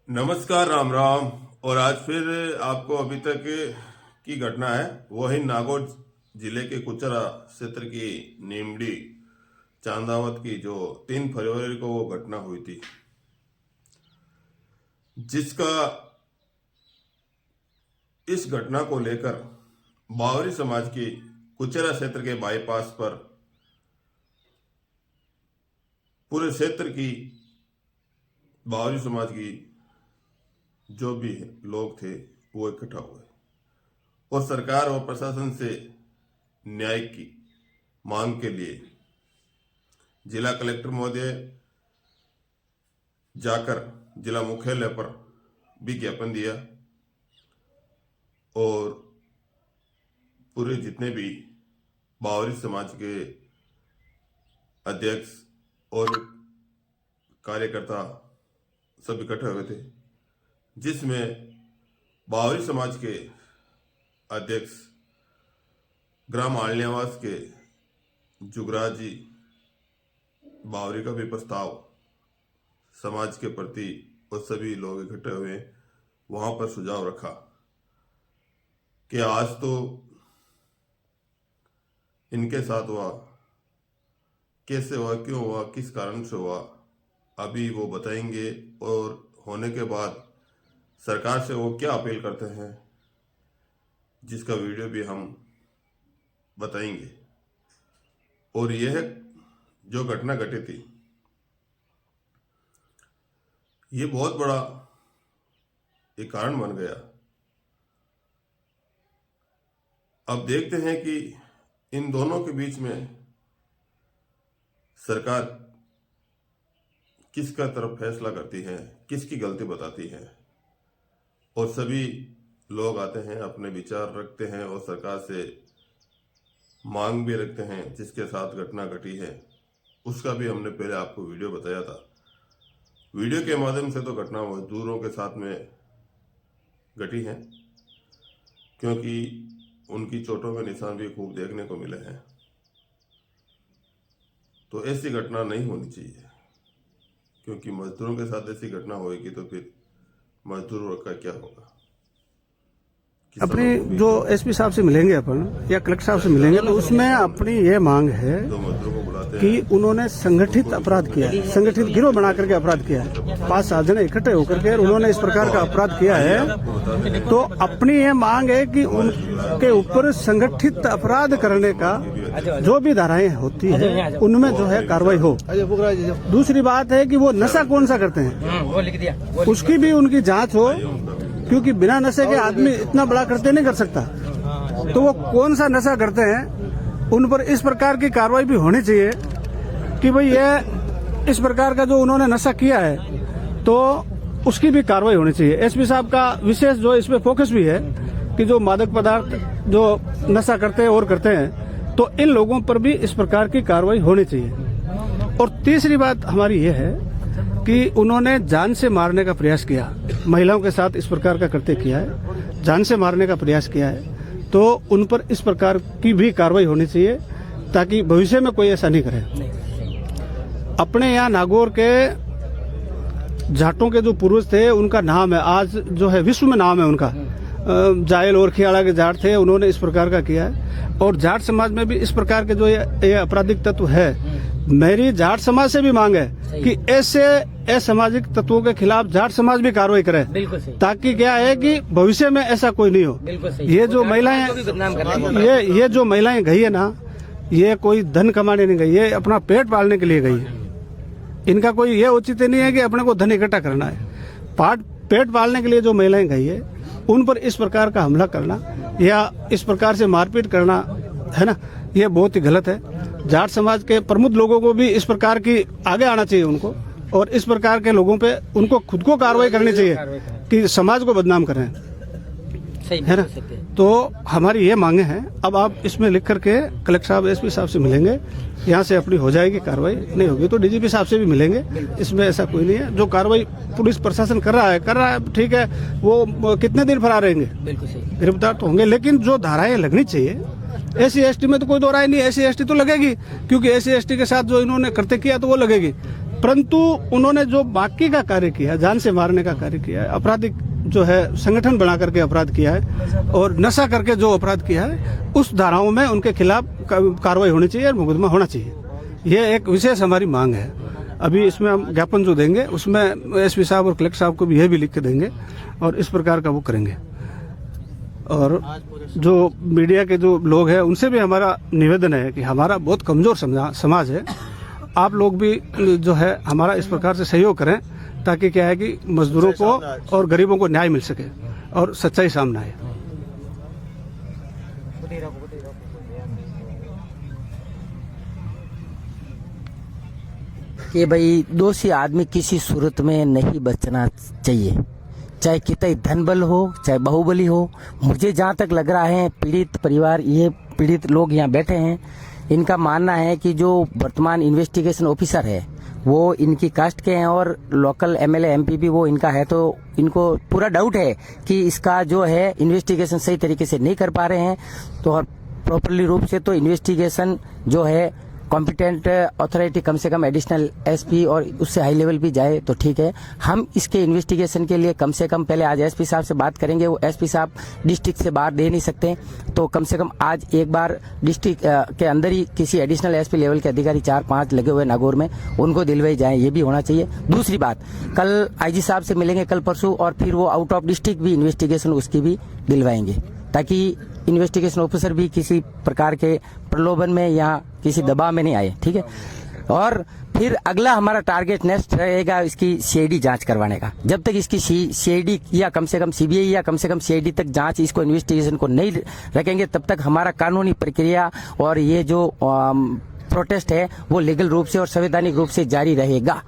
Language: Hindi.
नमस्कार, राम राम। और आज फिर आपको अभी तक की घटना है, वो है नागौर जिले के कुचरा क्षेत्र की नीमडी चांदावत की, जो 3 फरवरी को वो घटना हुई थी, जिसका इस घटना को लेकर बावरी समाज की कुचरा क्षेत्र के बाईपास पर पूरे क्षेत्र की बावरी समाज की जो भी लोग थे वो इकट्ठा हुए और सरकार और प्रशासन से न्याय की मांग के लिए जिला कलेक्टर महोदय जाकर जिला मुख्यालय पर भी ज्ञापन दिया और पूरे जितने भी बावरी समाज के अध्यक्ष और कार्यकर्ता सब इकट्ठे हुए थे, जिसमें बावरी समाज के अध्यक्ष ग्राम आलनियावास के जुगराज जी बावरी का भी प्रस्ताव समाज के प्रति और सभी लोग इकट्ठे हुए वहां पर सुझाव रखा कि आज तो इनके साथ हुआ, कैसे हुआ, क्यों हुआ, किस कारण से हुआ, अभी वो बताएंगे और होने के बाद सरकार से वो क्या अपील करते हैं, जिसका वीडियो भी हम बताएंगे। और यह जो घटना घटी थी, ये बहुत बड़ा एक कारण बन गया। अब देखते हैं कि इन दोनों के बीच में सरकार किसका तरफ फैसला करती है, किसकी गलती बताती है। और सभी लोग आते हैं, अपने विचार रखते हैं और सरकार से मांग भी रखते हैं। जिसके साथ घटना घटी है उसका भी हमने पहले आपको वीडियो बताया था। वीडियो के माध्यम से तो घटना मजदूरों के साथ में घटी है, क्योंकि उनकी चोटों के निशान भी खूब देखने को मिले हैं। तो ऐसी घटना नहीं होनी चाहिए, क्योंकि मजदूरों के साथ ऐसी घटना होगी तो फिर मजदूरों का क्या होगा। अपनी जो एसपी साहब से मिलेंगे अपन या कलेक्टर साहब से मिलेंगे तो उसमें अपनी ये मांग है कि उन्होंने संगठित अपराध किया है, संगठित गिरोह बना करके अपराध किया है। 5-7 जने इकट्ठे होकर के उन्होंने इस प्रकार का अपराध किया है। तो अपनी ये मांग है कि उनके ऊपर संगठित अपराध करने का जो भी धाराएं होती है उनमें जो है कार्रवाई हो। दूसरी बात है कि वो नशा कौन सा करते हैं उसकी भी उनकी जांच हो, क्योंकि बिना नशे के आदमी इतना बड़ा करते नहीं कर सकता। तो वो कौन सा नशा करते हैं उन पर इस प्रकार की कार्रवाई भी होनी चाहिए कि भाई ये इस प्रकार का जो उन्होंने नशा किया है तो उसकी भी कार्रवाई होनी चाहिए। एसपी साहब का विशेष जो इस पे फोकस भी है कि जो मादक पदार्थ जो नशा करते हैं और करते हैं तो इन लोगों पर भी इस प्रकार की कार्रवाई होनी चाहिए। और तीसरी बात हमारी ये है कि उन्होंने जान से मारने का प्रयास किया, महिलाओं के साथ इस प्रकार का करते किया है, जान से मारने का प्रयास किया है, तो उन पर इस प्रकार की भी कार्रवाई होनी चाहिए ताकि भविष्य में कोई ऐसा नहीं करे। अपने यहाँ नागौर के जाटों के जो पूर्वज थे उनका नाम है, आज जो है विश्व में नाम है उनका। जायल और खियाड़ा के जाट थे, उन्होंने इस प्रकार का किया है। और जाट समाज में भी इस प्रकार के जो ये आपराधिक तत्व है, मेरी जाट समाज से भी मांग है कि ऐसे असामाजिक तत्वों के खिलाफ जाट समाज भी कार्रवाई करे, ताकि क्या है कि भविष्य में ऐसा कोई नहीं हो। ये जो महिलाएं ये जो महिलाएं गई है ना, ये कोई धन कमाने नहीं गई, ये अपना पेट पालने के लिए गई है। इनका कोई ये उचित नहीं है कि अपने को धन इकट्ठा करना है। पेट पालने के लिए जो महिलाएं गई है उन पर इस प्रकार का हमला करना या इस प्रकार से मारपीट करना है ना, ये बहुत ही गलत है। जाट समाज के प्रमुख लोगों को भी इस प्रकार की आगे आना चाहिए उनको, और इस प्रकार के लोगों पे उनको खुद को कार्रवाई करनी चाहिए कि समाज को बदनाम कर रहे हैं, है ना। तो हमारी ये मांगे हैं। अब आप इसमें लिख करके कलेक्टर साहब एसपी साहब से मिलेंगे, यहाँ से अपनी हो जाएगी कार्रवाई, नहीं होगी तो डीजीपी साहब से भी मिलेंगे। इसमें ऐसा कोई नहीं है। जो कार्रवाई पुलिस प्रशासन कर रहा है ठीक है। वो कितने दिन फरार रहेंगे, गिरफ्तार तो होंगे, लेकिन जो धाराएं लगनी चाहिए SC ST में तो कोई दो राय नहीं, SC ST तो लगेगी, क्योंकि SC ST के साथ जो इन्होंने करते किया तो वो लगेगी। परंतु उन्होंने जो बाकी का कार्य किया, जान से मारने का कार्य किया है, आपराधिक जो है संगठन बना करके अपराध किया है और नशा करके जो अपराध किया है, उस धाराओं में उनके खिलाफ कार्रवाई होनी चाहिए और मुकदमा होना चाहिए। ये एक विशेष हमारी मांग है। अभी इसमें हम ज्ञापन जो देंगे उसमें एसपी साहब और कलेक्टर साहब को भी यह भी लिख के देंगे और इस प्रकार का वो करेंगे। और जो मीडिया के जो लोग हैं उनसे भी हमारा निवेदन है कि हमारा बहुत कमजोर समाज है, आप लोग भी जो है हमारा इस प्रकार से सहयोग करें ताकि क्या है कि मजदूरों को और गरीबों को न्याय मिल सके और सच्चाई सामने आए। कि भाई दोषी आदमी किसी सूरत में नहीं बचना चाहिए, चाहे कितना ही धनबल हो चाहे बाहुबली हो। मुझे जहाँ तक लग रहा है पीड़ित परिवार, ये पीड़ित लोग यहाँ बैठे हैं, इनका मानना है कि जो वर्तमान इन्वेस्टिगेशन ऑफिसर है वो इनकी कास्ट के हैं और लोकल एमएलए एमपी भी वो इनका है, तो इनको पूरा डाउट है कि इसका जो है इन्वेस्टिगेशन सही तरीके से नहीं कर पा रहे हैं। तो और प्रॉपरली रूप से तो इन्वेस्टिगेशन जो है कॉम्पिटेंट अथॉरिटी कम से कम एडिशनल एसपी और उससे हाई लेवल भी जाए तो ठीक है। हम इसके इन्वेस्टिगेशन के लिए कम से कम पहले आज एसपी साहब से बात करेंगे। वो एसपी साहब डिस्ट्रिक्ट से बाहर दे नहीं सकते, तो कम से कम आज एक बार डिस्ट्रिक्ट के अंदर ही किसी एडिशनल एसपी लेवल के अधिकारी 4-5 लगे हुए नागौर में, उनको दिलवाई जाए, ये भी होना चाहिए। दूसरी बात, कल आईजी साहब से मिलेंगे कल परसों और फिर वो आउट ऑफ डिस्ट्रिक्ट भी इन्वेस्टिगेशन उसकी भी दिलवाएंगे ताकि इन्वेस्टिगेशन ऑफिसर भी किसी प्रकार के प्रलोभन में या किसी दबाव में नहीं आए, ठीक है। और फिर अगला हमारा टारगेट नेक्स्ट रहेगा इसकी सीआईडी जांच करवाने का। जब तक इसकी सीआईडी या कम से कम सीबीआई या कम से कम सीआईडी तक जांच इसको इन्वेस्टिगेशन को नहीं रखेंगे, तब तक हमारा कानूनी प्रक्रिया और ये जो प्रोटेस्ट है वो लीगल रूप से और संवैधानिक रूप से जारी रहेगा।